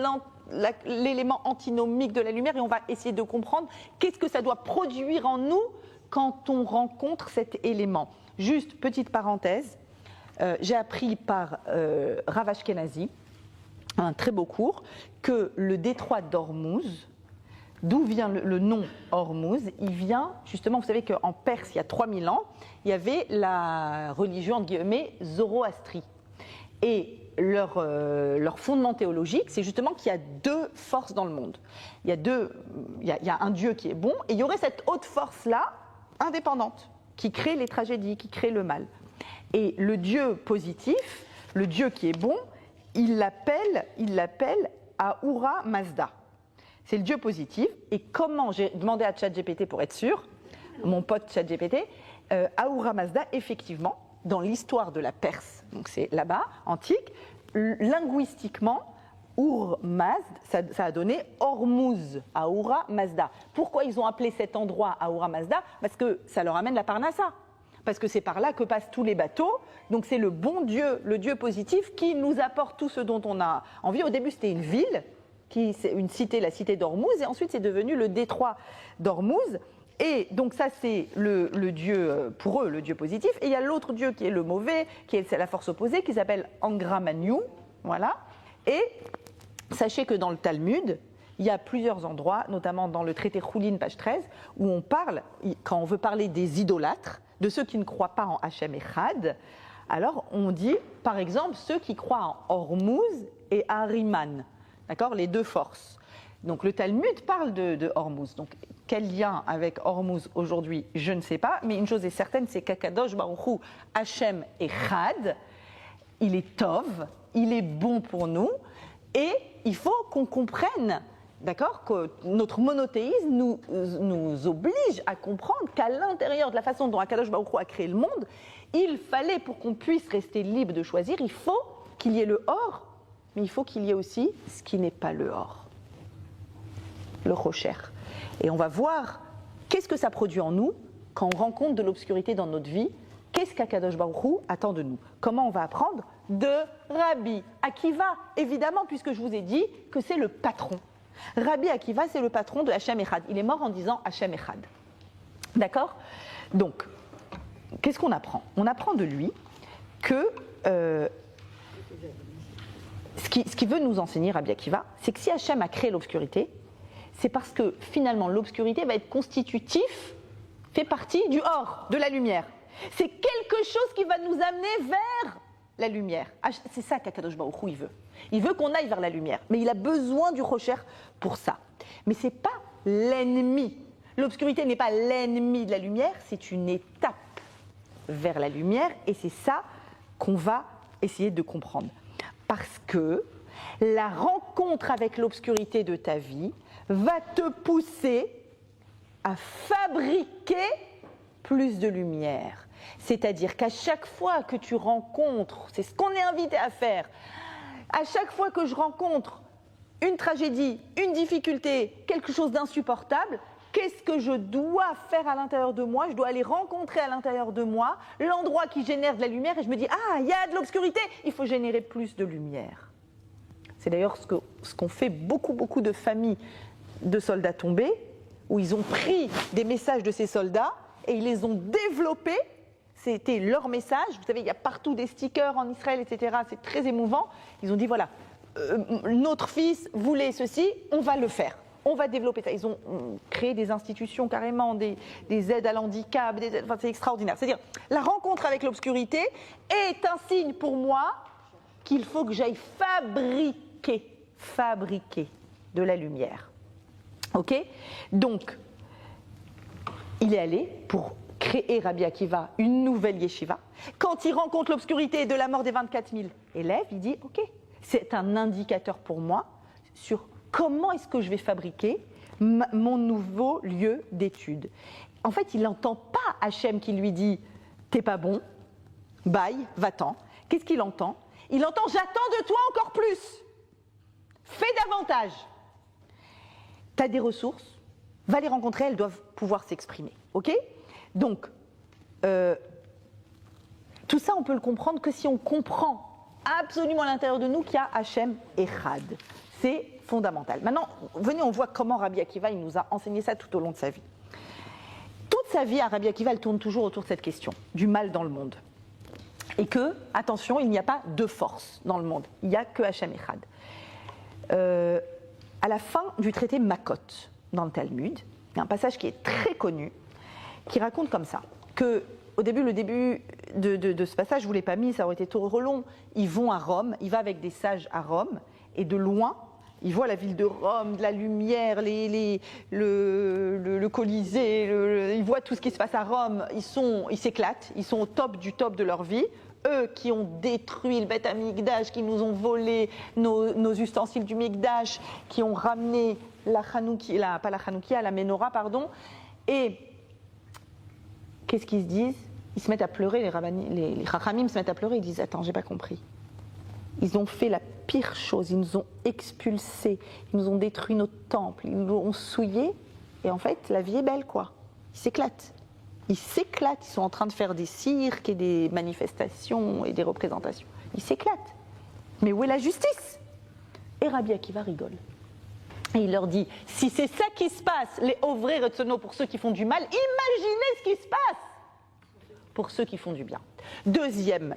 l'élément antinomique de la lumière. Et on va essayer de comprendre qu'est-ce que ça doit produire en nous quand on rencontre cet élément. Juste, petite parenthèse, j'ai appris par Rav Ashkenazi, un très beau cours, que le détroit d'Ormuz, d'où vient le nom Hormuz, il vient justement, vous savez qu'en Perse, il y a 3000 ans, il y avait la religion, entre guillemets, zoroastrie. Et leur fondement théologique, c'est justement qu'il y a deux forces dans le monde. Il y a un Dieu qui est bon, et il y aurait cette haute force-là, indépendante, qui crée les tragédies, qui crée le mal. Et le Dieu positif, le Dieu qui est bon, il l'appelle Ahura Mazda. C'est le Dieu positif. Et comment, j'ai demandé à ChatGPT pour être sûr, mon pote ChatGPT, Ahura Mazda, effectivement, dans l'histoire de la Perse, donc c'est là-bas, antique, linguistiquement, Ur-Mazd, ça a donné Hormuz, Ahura Mazda. Pourquoi ils ont appelé cet endroit Ahura Mazda? Parce que ça leur amène la Parnassa. Parce que c'est par là que passent tous les bateaux. Donc c'est le bon Dieu, le Dieu positif, qui nous apporte tout ce dont on a envie. Au début, c'était une ville, c'est une cité, la cité d'Hormuz, et ensuite c'est devenu le détroit d'Hormuz. Et donc ça, c'est le Dieu, pour eux, le Dieu positif. Et il y a l'autre Dieu qui est le mauvais, qui est la force opposée, qui s'appelle Angra Mainyu. Voilà. Et sachez que dans le Talmud, il y a plusieurs endroits, notamment dans le traité Choulin, page 13, où on parle, quand on veut parler des idolâtres, de ceux qui ne croient pas en Hachem Echad, alors on dit, par exemple, ceux qui croient en Hormuz et Ahriman, d'accord, les deux forces. Donc le Talmud parle de Hormuz. Donc quel lien avec Hormuz aujourd'hui, je ne sais pas, mais une chose est certaine, c'est qu'Akadosh Baruch Hu, Hachem Echad, il est Tov, il est bon pour nous, et il faut qu'on comprenne, d'accord, que notre monothéisme nous oblige à comprendre qu'à l'intérieur de la façon dont Akadosh Baruch Hu a créé le monde, il fallait, pour qu'on puisse rester libre de choisir, il faut qu'il y ait le or, mais il faut qu'il y ait aussi ce qui n'est pas le or, le rocher. Et on va voir qu'est-ce que ça produit en nous quand on rencontre de l'obscurité dans notre vie. Qu'est-ce qu'Akadosh Baruch Hu attend de nous? Comment on va apprendre de Rabbi Akiva, évidemment, puisque je vous ai dit que c'est le patron. Rabbi Akiva, c'est le patron de Hachem Echad. Il est mort en disant Hachem Echad. D'accord? Donc, qu'est-ce qu'on apprend? On apprend de lui que ce qui veut nous enseigner Rabbi Akiva, c'est que si Hachem a créé l'obscurité, c'est parce que finalement l'obscurité va être constitutif, fait partie du or, de la lumière. C'est quelque chose qui va nous amener vers la lumière. C'est ça qu'Akadosh Baruch Hu, il veut. Il veut qu'on aille vers la lumière, mais il a besoin du rocher pour ça. Mais ce n'est pas l'ennemi. L'obscurité n'est pas l'ennemi de la lumière, c'est une étape vers la lumière, et c'est ça qu'on va essayer de comprendre. Parce que la rencontre avec l'obscurité de ta vie va te pousser à fabriquer plus de lumière. C'est-à-dire qu'à chaque fois que tu rencontres, c'est ce qu'on est invité à faire, à chaque fois que je rencontre une tragédie, une difficulté, quelque chose d'insupportable, qu'est-ce que je dois faire à l'intérieur de moi? Je dois aller rencontrer à l'intérieur de moi l'endroit qui génère de la lumière et je me dis, ah, il y a de l'obscurité, il faut générer plus de lumière. C'est d'ailleurs ce qu'ont fait beaucoup de familles de soldats tombés, où ils ont pris des messages de ces soldats et ils les ont développés. C'était leur message. Vous savez, il y a partout des stickers en Israël, etc. C'est très émouvant. Ils ont dit, voilà, notre fils voulait ceci, on va le faire. On va développer ça. Ils ont créé des institutions carrément, des aides à l'handicap, enfin, c'est extraordinaire. C'est-à-dire, la rencontre avec l'obscurité est un signe pour moi qu'il faut que j'aille fabriquer de la lumière. Ok ? Donc, il est allé pour créer Rabbi Akiva une nouvelle yeshiva. Quand il rencontre l'obscurité de la mort des 24 000 élèves, il dit « Ok, c'est un indicateur pour moi sur comment est-ce que je vais fabriquer mon nouveau lieu d'étude. » En fait, il n'entend pas Hachem qui lui dit « T'es pas bon, bye, va-t'en ». Qu'est-ce qu'il entend ? Il entend « J'attends de toi encore plus, fais davantage ». Tu as des ressources, va les rencontrer, elles doivent pouvoir s'exprimer. Ok ? Donc, tout ça, on peut le comprendre que si on comprend absolument à l'intérieur de nous qu'il y a Hachem Echad. C'est fondamental. Maintenant, venez, on voit comment Rabbi Akiva il nous a enseigné ça tout au long de sa vie. Toute sa vie, à Rabbi Akiva, elle tourne toujours autour de cette question, du mal dans le monde. Et que, attention, il n'y a pas de force dans le monde, il n'y a que Hachem Echad. À la fin du traité Makot, dans le Talmud, il y a un passage qui est très connu, qui raconte comme ça, que le début de ce passage, je ne vous l'ai pas mis, ça aurait été trop long, ils vont à Rome, il va avec des sages à Rome, et de loin, il voit la ville de Rome, de la lumière, le Colisée, il voit tout ce qui se passe à Rome, ils s'éclatent, ils sont au top de leur vie. Eux qui ont détruit le Beth Amikdash, qui nous ont volé nos ustensiles du Mikdash, qui ont ramené la Ménorah, pardon. Et qu'est-ce qu'ils se disent ? Ils se mettent à pleurer, les Chachamim se mettent à pleurer, ils disent « Attends, j'ai pas compris. Ils ont fait la pire chose, ils nous ont expulsés, ils nous ont détruit nos temples, ils nous ont souillés, et en fait, la vie est belle, quoi. Ils s'éclatent. Ils s'éclatent, ils sont en train de faire des cirques et des manifestations et des représentations. Ils s'éclatent. Mais où est la justice ? Et Rabbi Akiva rigole. Et il leur dit, si c'est ça qui se passe, les Ovrei Retzono pour ceux qui font du mal, imaginez ce qui se passe pour ceux qui font du bien. Deuxième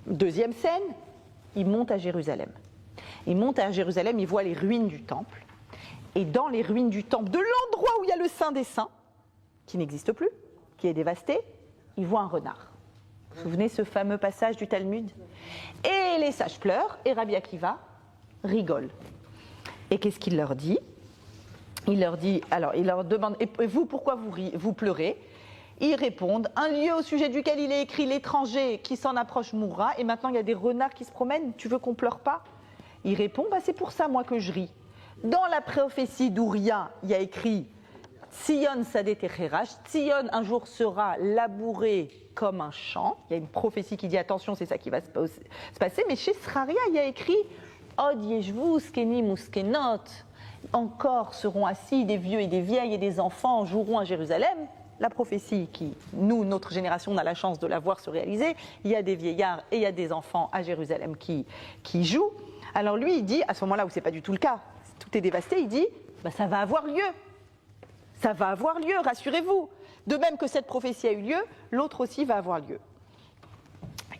scène, il monte à Jérusalem. Il monte à Jérusalem, il voit les ruines du temple. Et dans les ruines du temple, de l'endroit où il y a le Saint des Saints, qui n'existe plus, qui est dévasté, il voit un renard. Vous vous souvenez ce fameux passage du Talmud ? Et les sages pleurent, et Rabbi Akiva rigole. Et qu'est-ce qu'il leur dit ? Il leur demande, et vous, pourquoi vous pleurez ? Ils répondent, un lieu au sujet duquel il est écrit, l'étranger qui s'en approche mourra, et maintenant il y a des renards qui se promènent, tu veux qu'on pleure pas ? Il répond, c'est pour ça moi que je ris. Dans la prophétie d'Ouria, il y a écrit, Tzion Sadeh Techerash, Tzion un jour sera labouré comme un champ. Il y a une prophétie qui dit attention, c'est ça qui va se passer. Mais chez Sraria, il y a écrit Od yeshvu skenim uskenot. Encore seront assis des vieux et des vieilles et des enfants joueront à Jérusalem. La prophétie qui, nous, notre génération, on a la chance de la voir se réaliser. Il y a des vieillards et il y a des enfants à Jérusalem qui jouent. Alors lui, il dit, à ce moment-là où ce n'est pas du tout le cas, tout est dévasté, il dit ça va avoir lieu. Ça va avoir lieu, rassurez-vous. De même que cette prophétie a eu lieu, l'autre aussi va avoir lieu.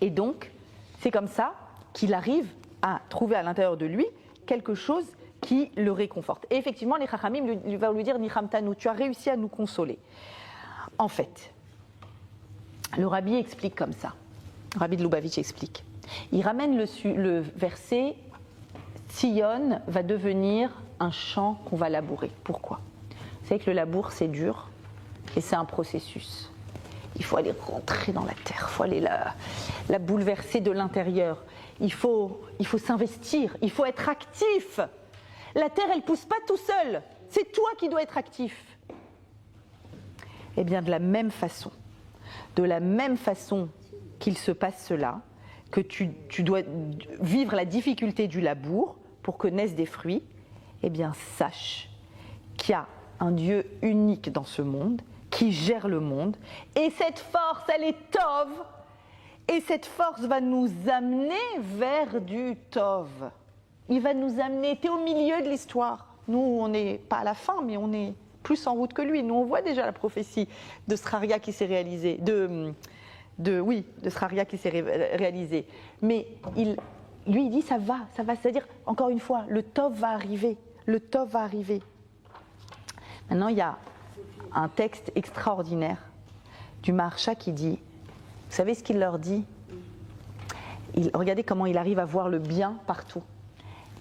Et donc, c'est comme ça qu'il arrive à trouver à l'intérieur de lui quelque chose qui le réconforte. Et effectivement, les Chachamim lui vont lui dire « Nichamtanu, tu as réussi à nous consoler ». En fait, le Rabbi explique comme ça. Le Rabbi de Lubavitch explique. Il ramène le verset « Tzion va devenir un champ qu'on va labourer ». Pourquoi ? Vous savez que le labour, c'est dur et c'est un processus. Il faut aller rentrer dans la terre, il faut aller la bouleverser de l'intérieur. Il faut s'investir, il faut être actif. La terre, elle ne pousse pas tout seul. C'est toi qui dois être actif. Eh bien, de la même façon qu'il se passe cela, que tu dois vivre la difficulté du labour pour que naissent des fruits, eh bien, sache qu'il y a un Dieu unique dans ce monde, qui gère le monde, et cette force, elle est Tov, et cette force va nous amener vers du Tov. Il va nous amener, tu es au milieu de l'histoire. Nous, on n'est pas à la fin, mais on est plus en route que lui. Nous, on voit déjà la prophétie de Sraria qui s'est réalisée, de Sraria qui s'est réalisée. Mais lui, il dit, ça va, c'est-à-dire, encore une fois, le Tov va arriver, Maintenant, il y a un texte extraordinaire du Maharsha qui dit, vous savez ce qu'il leur dit ? Regardez comment il arrive à voir le bien partout.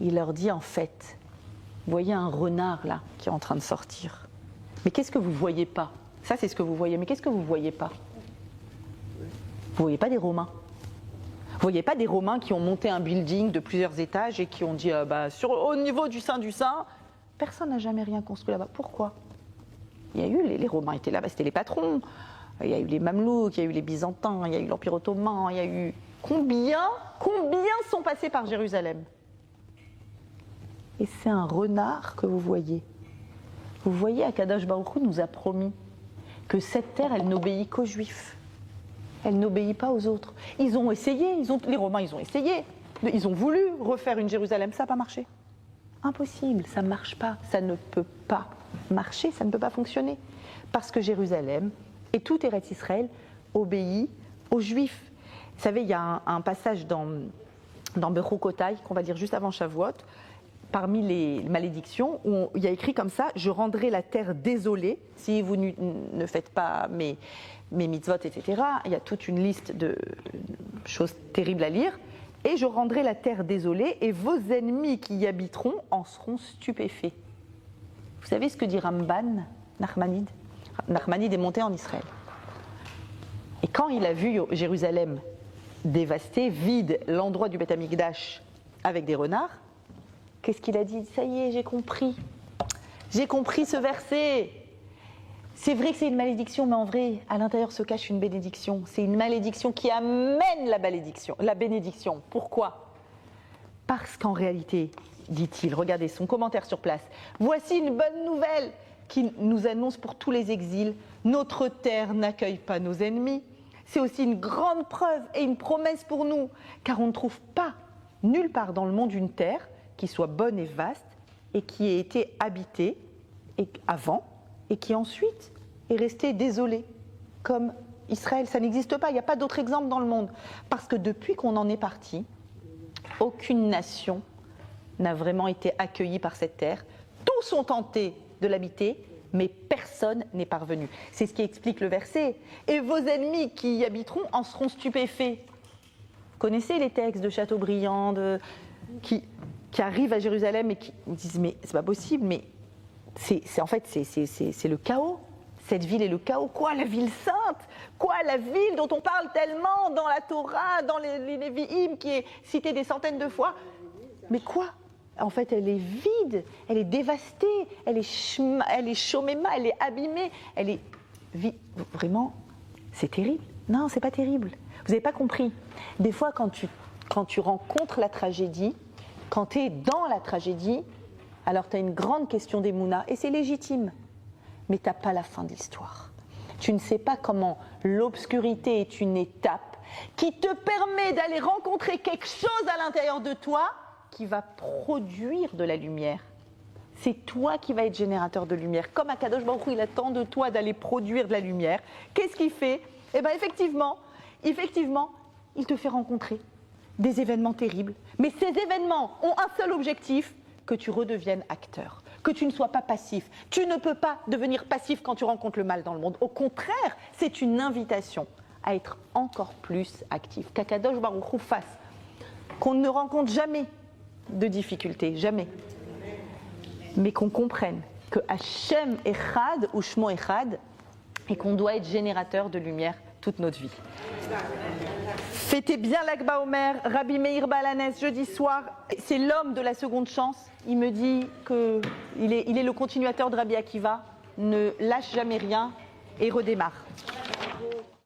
Il leur dit en fait, Vous voyez un renard là qui est en train de sortir. Mais qu'est-ce que vous ne voyez pas? Ça, c'est ce que vous voyez. Mais qu'est-ce que vous ne voyez pas? Vous ne voyez pas des Romains. Vous ne voyez pas des Romains qui ont monté un building de plusieurs étages et qui ont dit au niveau du Saint du Saint, personne n'a jamais rien construit là-bas. Pourquoi? Il y a eu, les Romains étaient là-bas, c'était les patrons. Il y a eu les Mamelouks, il y a eu les Byzantins, il y a eu l'Empire ottoman, il y a eu... Combien sont passés par Jérusalem? Et c'est un renard que vous voyez. Vous voyez, Akadosh Baruch Hu nous a promis que cette terre, elle n'obéit qu'aux Juifs. Elle n'obéit pas aux autres. Ils ont essayé, les Romains, ils ont essayé. Ils ont voulu refaire une Jérusalem, ça n'a pas marché. Impossible, ça ne marche pas. Ça ne peut pas marcher, ça ne peut pas fonctionner. Parce que Jérusalem et tout Eretz Israël obéit aux Juifs. Vous savez, il y a un passage dans Bechukotai, qu'on va lire juste avant Shavuot, parmi les malédictions, où il y a écrit comme ça, « Je rendrai la terre désolée si vous ne faites pas mes mitzvot, etc. » Il y a toute une liste de choses terribles à lire. « Et je rendrai la terre désolée, et vos ennemis qui y habiteront en seront stupéfaits. » Vous savez ce que dit Ramban, Nachmanide? Nachmanide est monté en Israël. Et quand il a vu Jérusalem dévastée, vide, l'endroit du Beth Amikdash avec des renards, qu'est-ce qu'il a dit? Ça y est, j'ai compris. J'ai compris ce verset. C'est vrai que c'est une malédiction, mais en vrai, à l'intérieur se cache une bénédiction. C'est une malédiction qui amène la bénédiction. Pourquoi? Parce qu'en réalité, dit-il, regardez son commentaire sur place, voici une bonne nouvelle qui nous annonce pour tous les exils, notre terre n'accueille pas nos ennemis. C'est aussi une grande preuve et une promesse pour nous, car on ne trouve pas nulle part dans le monde une terre qui soit bonne et vaste et qui ait été habitée avant et qui ensuite est restée désolée, comme Israël. Ça n'existe pas, il n'y a pas d'autre exemple dans le monde. Parce que depuis qu'on en est parti, aucune nation n'a vraiment été accueillie par cette terre. Tous ont tenté de l'habiter, mais personne n'est parvenu. C'est ce qui explique le verset. Et vos ennemis qui y habiteront en seront stupéfaits. Vous connaissez les textes de Chateaubriand qui arrivent à Jérusalem et qui disent mais c'est pas possible, mais c'est le chaos. Cette ville est le chaos. Quoi, la ville sainte? Quoi, la ville dont on parle tellement dans la Torah, dans les Lévi'im, qui est citée des centaines de fois? Mais quoi? En fait, elle est vide, elle est dévastée, elle est choméma, elle est abîmée, elle est... Vraiment, c'est terrible. Non, c'est pas terrible. Vous n'avez pas compris. Des fois, quand tu rencontres la tragédie, quand tu es dans la tragédie, alors tu as une grande question d'émouna, et c'est légitime. Mais tu n'as pas la fin de l'histoire. Tu ne sais pas comment l'obscurité est une étape qui te permet d'aller rencontrer quelque chose à l'intérieur de toi qui va produire de la lumière. C'est toi qui vas être générateur de lumière. Comme Akadosh Baruch Hu, il attend de toi d'aller produire de la lumière. Qu'est-ce qu'il fait? Eh bien, effectivement, il te fait rencontrer des événements terribles. Mais ces événements ont un seul objectif, que tu redeviennes acteur, que tu ne sois pas passif. Tu ne peux pas devenir passif quand tu rencontres le mal dans le monde. Au contraire, c'est une invitation à être encore plus actif. Qu'Akadosh Baruch Hu fasse qu'on ne rencontre jamais de difficultés, jamais. Mais qu'on comprenne que Hachem Echad ou Shmo Echad et qu'on doit être générateur de lumière toute notre vie. Fêtez bien l'Akba Omer, Rabbi Meir Balanès, jeudi soir. C'est l'homme de la seconde chance. Il me dit qu'il est le continuateur de Rabbi Akiva. Ne lâche jamais rien et redémarre.